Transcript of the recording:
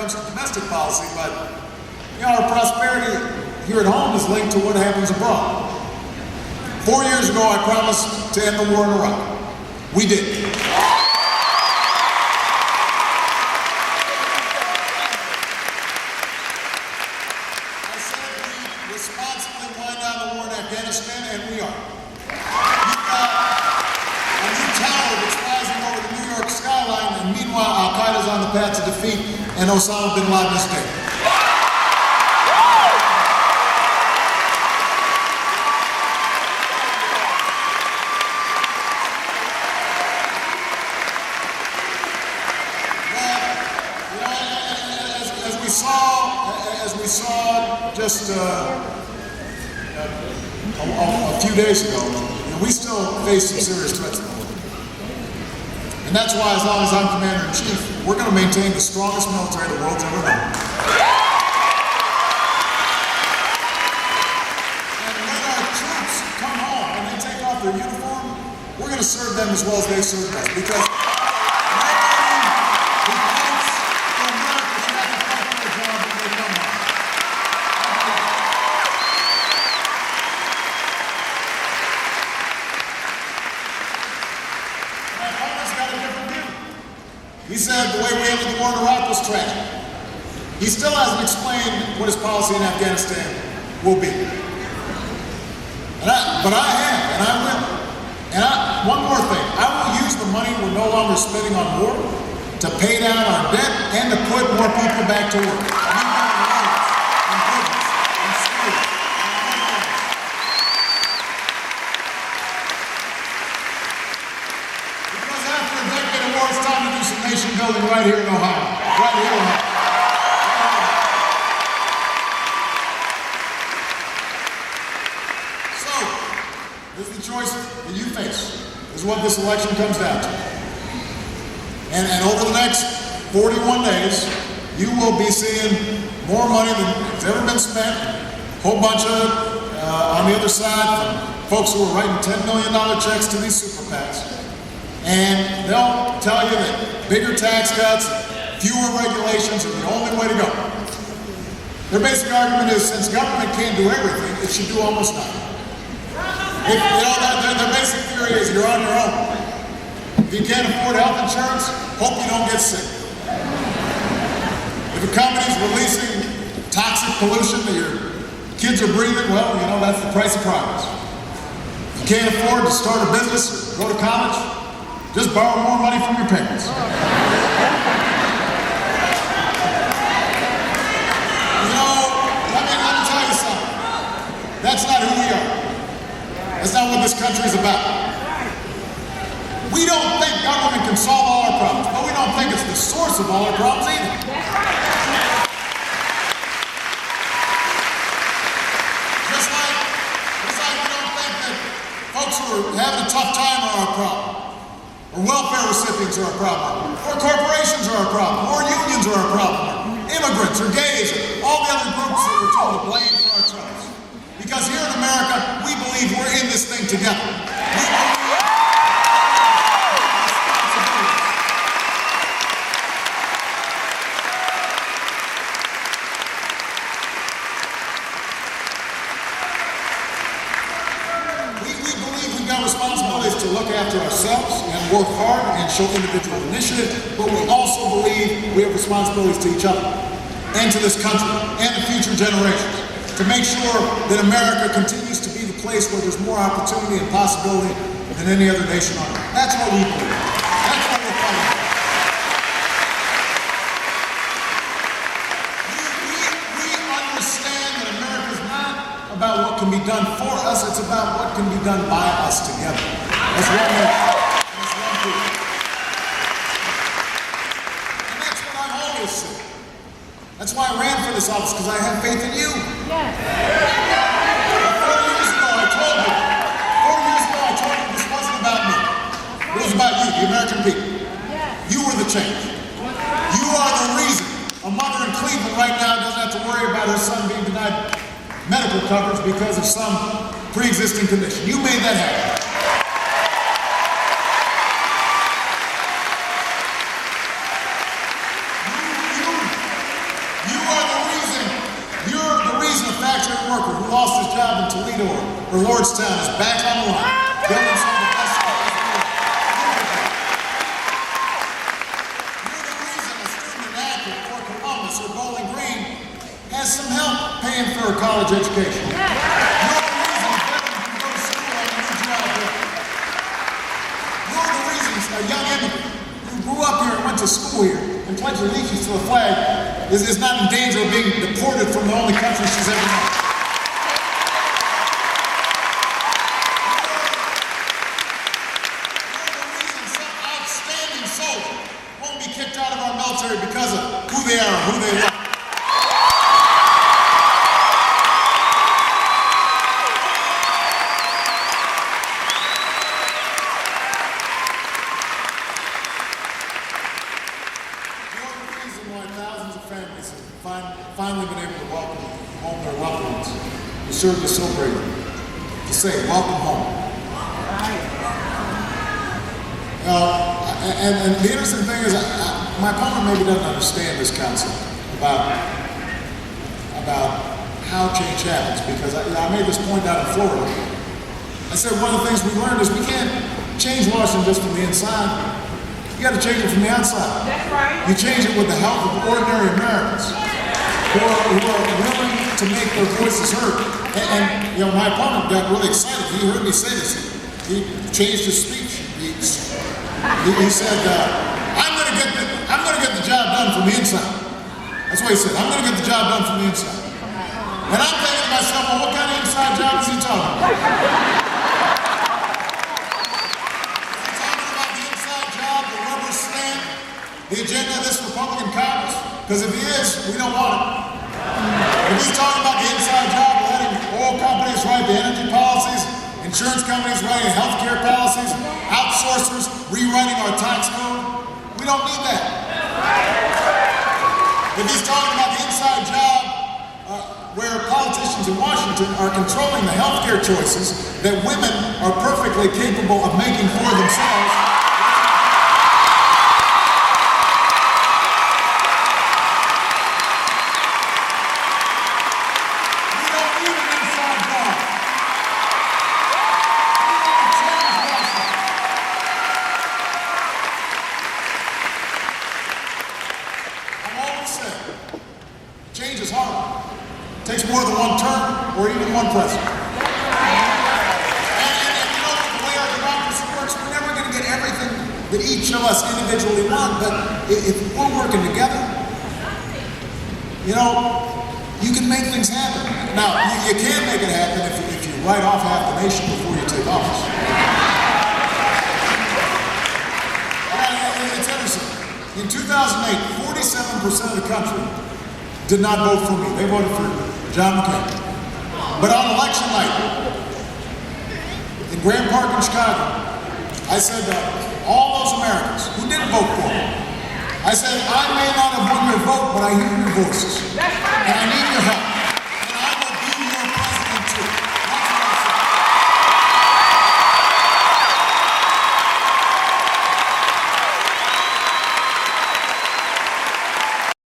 comes to domestic policy, but our prosperity here at home is linked to what happens abroad. 4 years ago, I promised to end the war in Iraq. We did. I said we responsibly wind down the war in Afghanistan, and we are. You've got a new tower that's rising over the New York skyline, and meanwhile, Al-Qaeda's on the path to defeat, and Osama bin Laden is dead. As we saw just a few days ago, we still face some serious threats in the world. And that's why, as long as I'm Commander-in-Chief, we're going to maintain the strongest military the world's ever known. And when our troops come home and they take off their uniform, we're going to serve them as well as they serve us. Because he said the way we ended the war in Iraq was tragic. He still hasn't explained what his policy in Afghanistan will be. But I have, and I will. And one more thing, I will use the money we're no longer spending on war to pay down our debt and to put more people back to work. Nation building right here in Ohio. Right here in Ohio. So, this is the choice that you face. This is what this election comes down to. And over the next 41 days, you will be seeing more money than has ever been spent. A whole bunch of it on the other side from folks who are writing $10 million checks to these super PACs. And they'll tell you that bigger tax cuts, fewer regulations are the only way to go. Their basic argument is since government can't do everything, it should do almost nothing. Their basic theory is you're on your own. If you can't afford health insurance, hope you don't get sick. If a company's releasing toxic pollution that your kids are breathing, well, that's the price of progress. If you can't afford to start a business or go to college, just borrow more money from your parents. Let me tell you something. That's not who we are. That's not what this country is about. We don't think government can solve all our problems, but we don't think it's the source of all our problems either. Just like we don't think that folks who are having a tough time are our problem. Or welfare recipients are a problem, or corporations are a problem, or unions are a problem, or immigrants, or gays, or all the other groups that we're told to blame for our troubles. Because here in America, we believe we're in this thing together. We believe we've got responsibilities to look after ourselves and work hard and show individual initiative, but we also believe we have responsibilities to each other and to this country and the future generations to make sure that America continues to be the place where there's more opportunity and possibility than any other nation on earth. That's what we believe. That's what we're fighting for. We understand that America's not about what can be done for us, it's about what can be done by us together. As one nation. As one people. And that's what I've always said. That's why I ran for this office, because I have faith in you. Yes. 4 years ago I told you this wasn't about me. It was about you, the American people. You were the change. You are the reason a mother in Cleveland right now doesn't have to worry about her son being denied medical coverage because of some pre-existing condition. You made that happen. floor, where Lordstown is back on the line, building some of the best schools in the world. You're the reason a student in Akron or Columbus or Bowling Green has some help paying for a college education. You're the reason a veteran can go to school and a new job there. You're the reason a young immigrant who grew up here and went to school here and pledged allegiance to the flag is not in danger of being deported from the only country she's ever known. You're the reason some outstanding soldier won't be kicked out of our military because of who they are and who they love. Thousands of families have finally been able to welcome home their loved ones who served us so bravely. To say, welcome home. And the interesting thing is, my opponent maybe doesn't understand this concept about how change happens, because I made this point down in Florida. I said one of the things we learned is we can't change Washington just from the inside. You got to change it from the outside. That's right. You change it with the help of ordinary Americans who are willing to make their voices heard. And you know, my opponent got really excited. He heard me say this. He changed his speech. He said, "I'm going to get the job done from the inside." That's what he said. I'm going to get the job done from the inside. And I'm thinking to myself, well, what kind of inside job is he talking about? The agenda of this Republican Congress? Because if he is, we don't want it. If he's talking about the inside job, letting oil companies write the energy policies, insurance companies writing health care policies, outsourcers rewriting our tax code, we don't need that. If he's talking about the inside job where politicians in Washington are controlling the health care choices that women are perfectly capable of making for themselves, change is hard. It takes more than one term or even one president. And you know, the way our democracy works, we're never going to get everything that each of us individually want, but if we're working together, you know, you can make things happen. Now, you can't make it happen if you write off half the nation before you take office. It's interesting. In 2008, 47% of the country did not vote for me. They voted for John McCain. But on election night, in Grant Park in Chicago, I said to all those Americans who didn't vote for me, I said, I may not have won your vote, but I hear your voices.